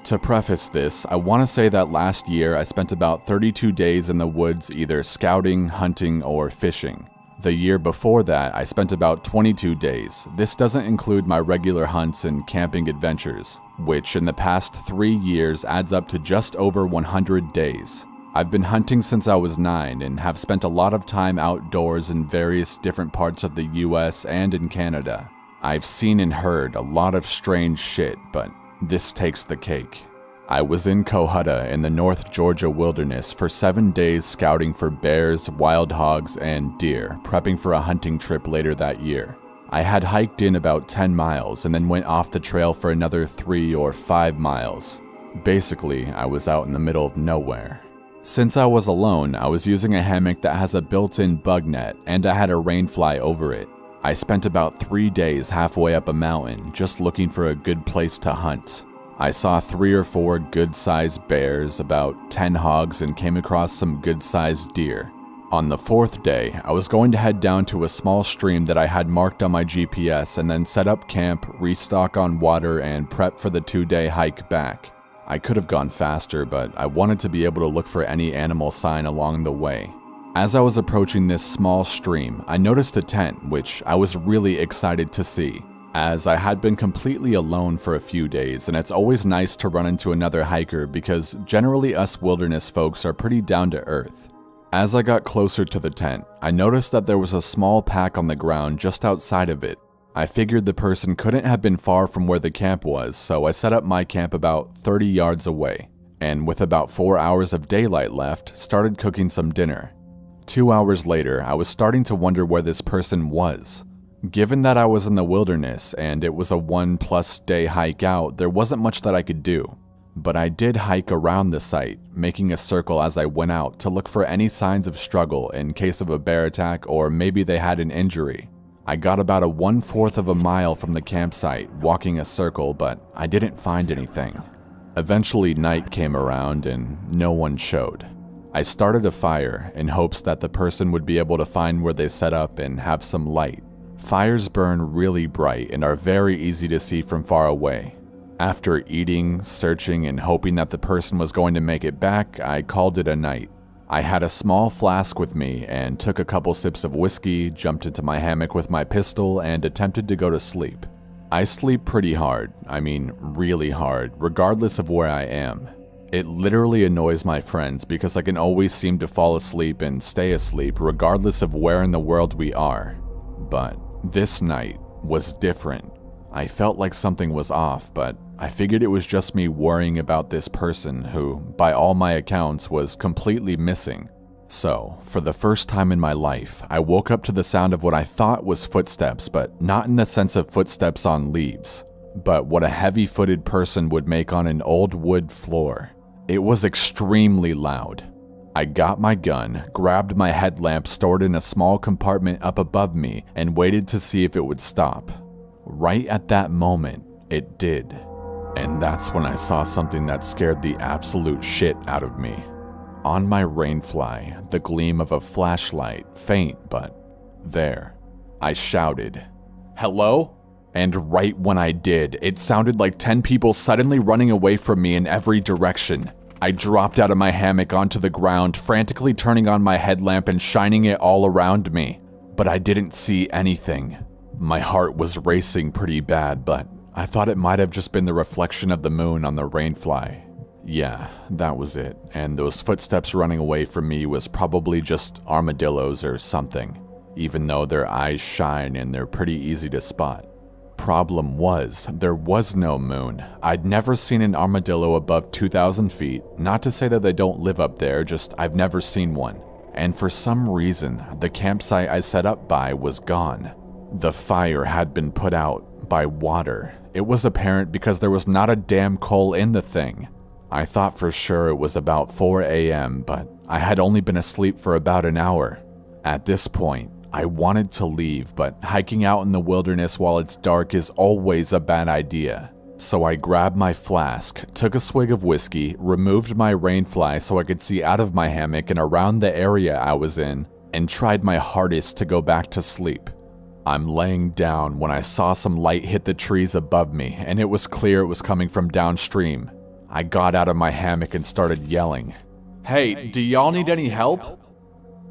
To preface this, I want to say that last year I spent about 32 days in the woods either scouting, hunting, or fishing. The year before that, I spent about 22 days. This doesn't include my regular hunts and camping adventures, which in the past 3 years adds up to just over 100 days. I've been hunting since I was 9 and have spent a lot of time outdoors in various different parts of the US and in Canada. I've seen and heard a lot of strange shit, but this takes the cake. I was in Cohutta in the North Georgia wilderness for 7 days scouting for bears, wild hogs, and deer, prepping for a hunting trip later that year. I had hiked in about 10 miles and then went off the trail for another 3 or 5 miles. Basically, I was out in the middle of nowhere. Since I was alone, I was using a hammock that has a built-in bug net, and I had a rainfly over it. I spent about 3 days halfway up a mountain just looking for a good place to hunt. I saw 3 or 4 good-sized bears, about 10 hogs, and came across some good-sized deer. On the 4th day, I was going to head down to a small stream that I had marked on my GPS and then set up camp, restock on water, and prep for the 2-day hike back. I could have gone faster, but I wanted to be able to look for any animal sign along the way. As I was approaching this small stream, I noticed a tent, which I was really excited to see, as I had been completely alone for a few days, and it's always nice to run into another hiker because generally us wilderness folks are pretty down to earth. As I got closer to the tent, I noticed that there was a small pack on the ground just outside of it. I figured the person couldn't have been far from where the camp was, so I set up my camp about 30 yards away, and with about 4 hours of daylight left, started cooking some dinner. 2 hours later, I was starting to wonder where this person was. Given that I was in the wilderness and it was a 1+ day hike out, there wasn't much that I could do. But I did hike around the site, making a circle as I went out to look for any signs of struggle in case of a bear attack or maybe they had an injury. I got about a 1/4 of a mile from the campsite, walking a circle, but I didn't find anything. Eventually night came around and no one showed. I started a fire in hopes that the person would be able to find where they set up and have some light. Fires burn really bright and are very easy to see from far away. After eating, searching, and hoping that the person was going to make it back, I called it a night. I had a small flask with me and took a couple sips of whiskey, jumped into my hammock with my pistol, and attempted to go to sleep. I sleep pretty hard, I mean really hard, regardless of where I am. It literally annoys my friends because I can always seem to fall asleep and stay asleep regardless of where in the world we are. But this night was different. I felt like something was off, but I figured it was just me worrying about this person who, by all my accounts, was completely missing. So, for the first time in my life, I woke up to the sound of what I thought was footsteps, but not in the sense of footsteps on leaves, but what a heavy-footed person would make on an old wood floor. It was extremely loud. I got my gun, grabbed my headlamp stored in a small compartment up above me, and waited to see if it would stop. Right at that moment, it did. And that's when I saw something that scared the absolute shit out of me. On my rainfly, the gleam of a flashlight, faint but there. I shouted, "Hello?" And right when I did, it sounded like 10 people suddenly running away from me in every direction. I dropped out of my hammock onto the ground, frantically turning on my headlamp and shining it all around me. But I didn't see anything. My heart was racing pretty bad, but I thought it might have just been the reflection of the moon on the rainfly. Yeah, that was it, and those footsteps running away from me was probably just armadillos or something, even though their eyes shine and they're pretty easy to spot. Problem was, there was no moon. I'd never seen an armadillo above 2,000 feet, not to say that they don't live up there, just I've never seen one. And for some reason, the campsite I set up by was gone. The fire had been put out by water. It was apparent because there was not a damn coal in the thing. I thought for sure it was about 4 a.m., but I had only been asleep for about an hour. At this point, I wanted to leave, but hiking out in the wilderness while it's dark is always a bad idea. So I grabbed my flask, took a swig of whiskey, removed my rainfly so I could see out of my hammock and around the area I was in, and tried my hardest to go back to sleep. I'm laying down when I saw some light hit the trees above me, and it was clear it was coming from downstream. I got out of my hammock and started yelling, "Hey, do y'all need any help?"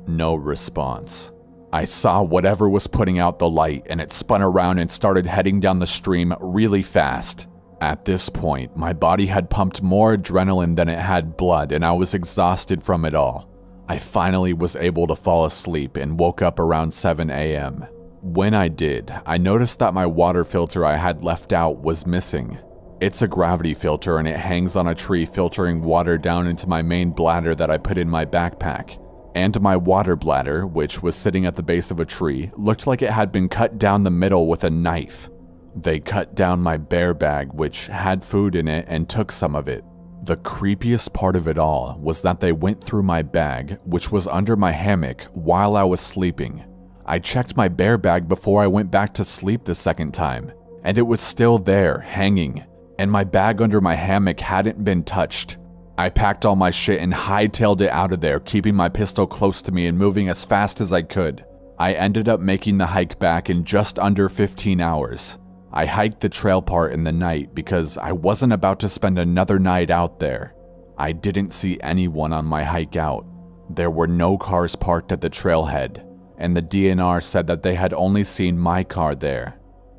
No response. I saw whatever was putting out the light and it spun around and started heading down the stream really fast. At this point, my body had pumped more adrenaline than it had blood and I was exhausted from it all. I finally was able to fall asleep and woke up around 7 a.m. When I did, I noticed that my water filter I had left out was missing. It's a gravity filter and it hangs on a tree filtering water down into my main bladder that I put in my backpack. And my water bladder, which was sitting at the base of a tree, looked like it had been cut down the middle with a knife. They cut down my bear bag, which had food in it, and took some of it. The creepiest part of it all was that they went through my bag, which was under my hammock, while I was sleeping. I checked my bear bag before I went back to sleep the second time, and it was still there, hanging, and my bag under my hammock hadn't been touched. I packed all my shit and hightailed it out of there, keeping my pistol close to me and moving as fast as I could. I ended up making the hike back in just under 15 hours. I hiked the trail part in the night because I wasn't about to spend another night out there. I didn't see anyone on my hike out. There were no cars parked at the trailhead, and the DNR said that they had only seen my car there.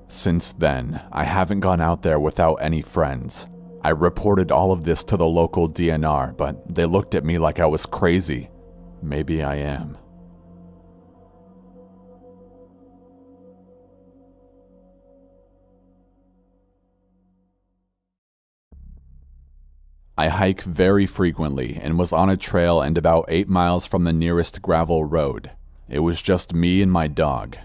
Since then, I haven't gone out there without any friends. I reported all of this to the local DNR, but they looked at me like I was crazy. Maybe I am. I hike very frequently and was on a trail and about 8 miles from the nearest gravel road. It was just me and my dog.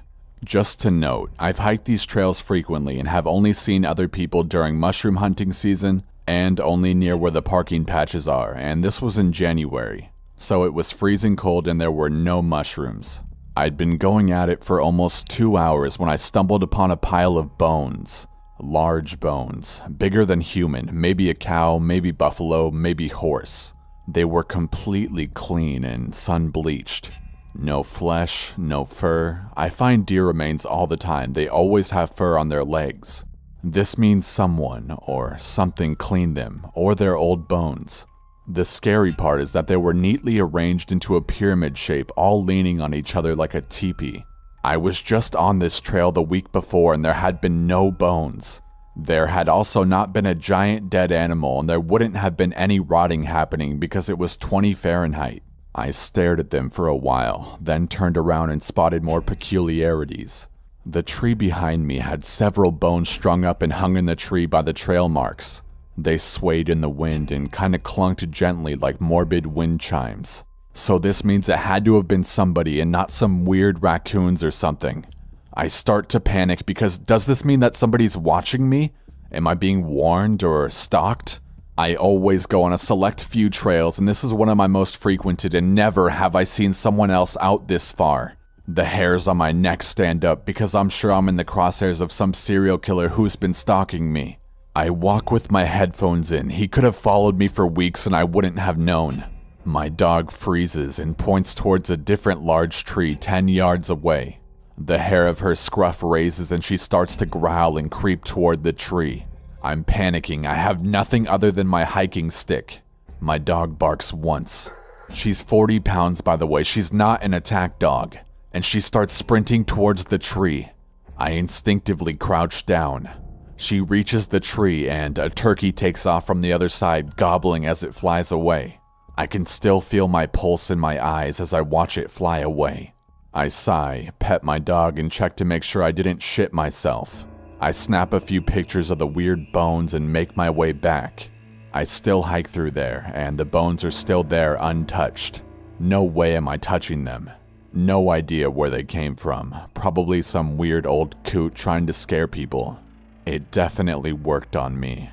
Just to note, I've hiked these trails frequently and have only seen other people during mushroom hunting season and only near where the parking patches are, and this was in January. So it was freezing cold and there were no mushrooms. I'd been going at it for almost 2 hours when I stumbled upon a pile of bones. Large bones, bigger than human, maybe a cow, maybe buffalo, maybe horse. They were completely clean and sun-bleached. No flesh, no fur. I find deer remains all the time. They always have fur on their legs. This means someone or something cleaned them, or their old bones. The scary part is that they were neatly arranged into a pyramid shape, all leaning on each other like a teepee. I was just on this trail the week before and there had been no bones. There had also not been a giant dead animal and there wouldn't have been any rotting happening because it was 20 Fahrenheit. I stared at them for a while, then turned around and spotted more peculiarities. The tree behind me had several bones strung up and hung in the tree by the trail marks. They swayed in the wind and kinda clunked gently like morbid wind chimes. So this means it had to have been somebody and not some weird raccoons or something. I start to panic because does this mean that somebody's watching me? Am I being warned or stalked? I always go on a select few trails and this is one of my most frequented and never have I seen someone else out this far. The hairs on my neck stand up because I'm sure I'm in the crosshairs of some serial killer who's been stalking me. I walk with my headphones in. He could have followed me for weeks and I wouldn't have known. My dog freezes and points towards a different large tree 10 yards away. The hair of her scruff raises and she starts to growl and creep toward the tree. I'm panicking. I have nothing other than my hiking stick. My dog barks once. She's 40 pounds, by the way. She's not an attack dog. And she starts sprinting towards the tree. I instinctively crouch down. She reaches the tree and a turkey takes off from the other side, gobbling as it flies away. I can still feel my pulse in my eyes as I watch it fly away. I sigh, pet my dog, and check to make sure I didn't shit myself. I snap a few pictures of the weird bones and make my way back. I still hike through there, and the bones are still there untouched. No way am I touching them. No idea where they came from. Probably some weird old coot trying to scare people. It definitely worked on me.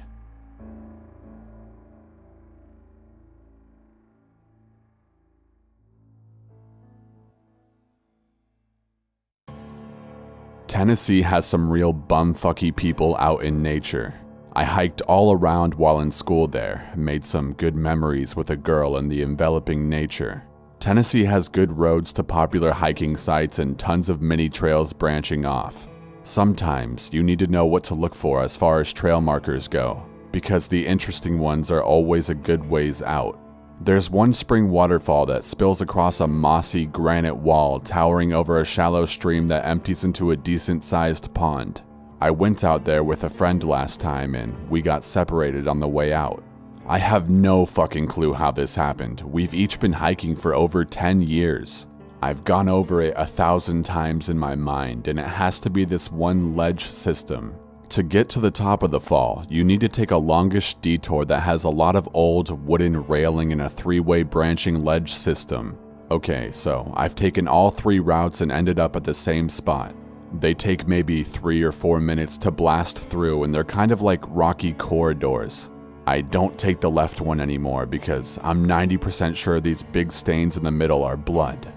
Tennessee has some real bumfucky people out in nature. I hiked all around while in school there, made some good memories with a girl in the enveloping nature. Tennessee has good roads to popular hiking sites and tons of mini trails branching off. Sometimes you need to know what to look for as far as trail markers go, because the interesting ones are always a good ways out. There's one spring waterfall that spills across a mossy granite wall towering over a shallow stream that empties into a decent-sized pond. I went out there with a friend last time and we got separated on the way out. I have no fucking clue how this happened. We've each been hiking for over 10 years. I've gone over it 1,000 times in my mind, and it has to be this one ledge system. To get to the top of the fall, you need to take a longish detour that has a lot of old wooden railing and a 3-way branching ledge system. Okay, so I've taken all 3 routes and ended up at the same spot. They take maybe 3 or 4 minutes to blast through, and they're kind of like rocky corridors. I don't take the left one anymore because I'm 90% sure these big stains in the middle are blood.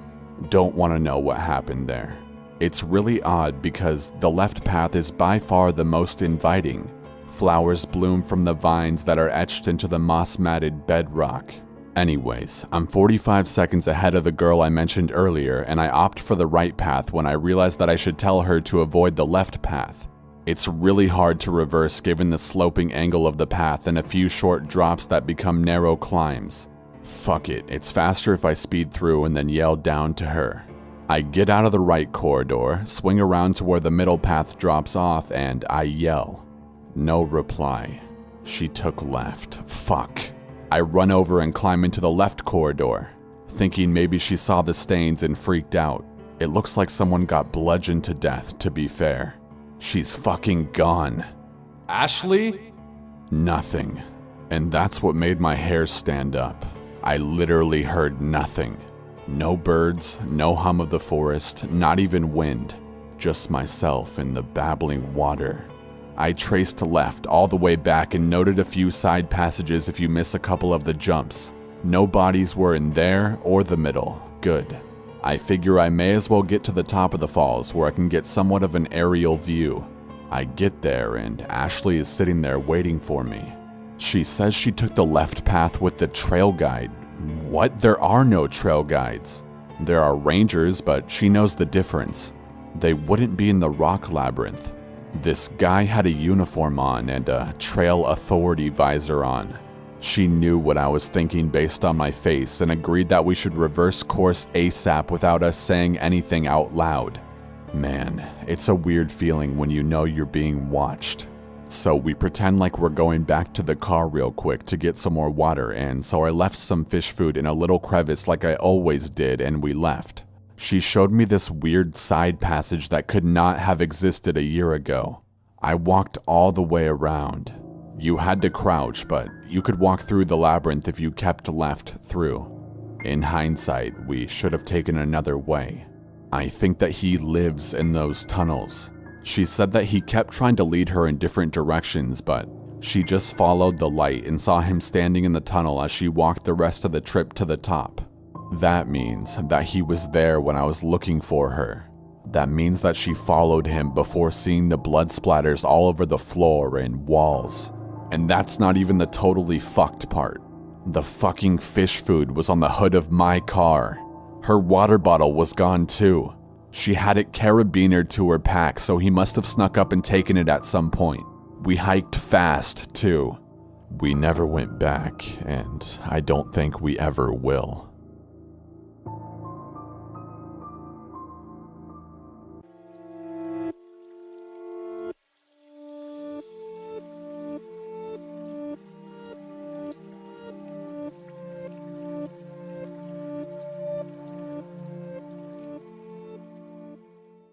Don't want to know what happened there. It's really odd because the left path is by far the most inviting. Flowers bloom from the vines that are etched into the moss-matted bedrock. Anyways, I'm 45 seconds ahead of the girl I mentioned earlier, and I opt for the right path when I realize that I should tell her to avoid the left path. It's really hard to reverse given the sloping angle of the path and a few short drops that become narrow climbs. Fuck it, it's faster if I speed through and then yell down to her. I get out of the right corridor, swing around to where the middle path drops off, and I yell. No reply. She took left. Fuck. I run over and climb into the left corridor, thinking maybe she saw the stains and freaked out. It looks like someone got bludgeoned to death, to be fair. She's fucking gone. Ashley? Nothing. And that's what made my hair stand up. I literally heard nothing. No birds, no hum of the forest, not even wind. Just myself in the babbling water. I traced left all the way back and noted a few side passages if you miss a couple of the jumps. No bodies were in there or the middle. Good. I figure I may as well get to the top of the falls where I can get somewhat of an aerial view. I get there and Ashley is sitting there waiting for me. She says she took the left path with the trail guide. What? There are no trail guides. There are rangers, but she knows the difference. They wouldn't be in the rock labyrinth. This guy had a uniform on and a trail authority visor on. She knew what I was thinking based on my face and agreed that we should reverse course ASAP without us saying anything out loud. Man, it's a weird feeling when you know you're being watched. So we pretend like we're going back to the car real quick to get some more water, and so I left some fish food in a little crevice like I always did, and we left. She showed me this weird side passage that could not have existed a year ago. I walked all the way around. You had to crouch, but you could walk through the labyrinth if you kept left through. In hindsight, we should have taken another way. I think that he lives in those tunnels. She said that he kept trying to lead her in different directions, but she just followed the light and saw him standing in the tunnel as she walked the rest of the trip to the top. That means that he was there when I was looking for her. That means that she followed him before seeing the blood splatters all over the floor and walls. And that's not even the totally fucked part. The fucking fish food was on the hood of my car. Her water bottle was gone too. She had it carabinered to her pack, so he must have snuck up and taken it at some point. We hiked fast, too. We never went back, and I don't think we ever will.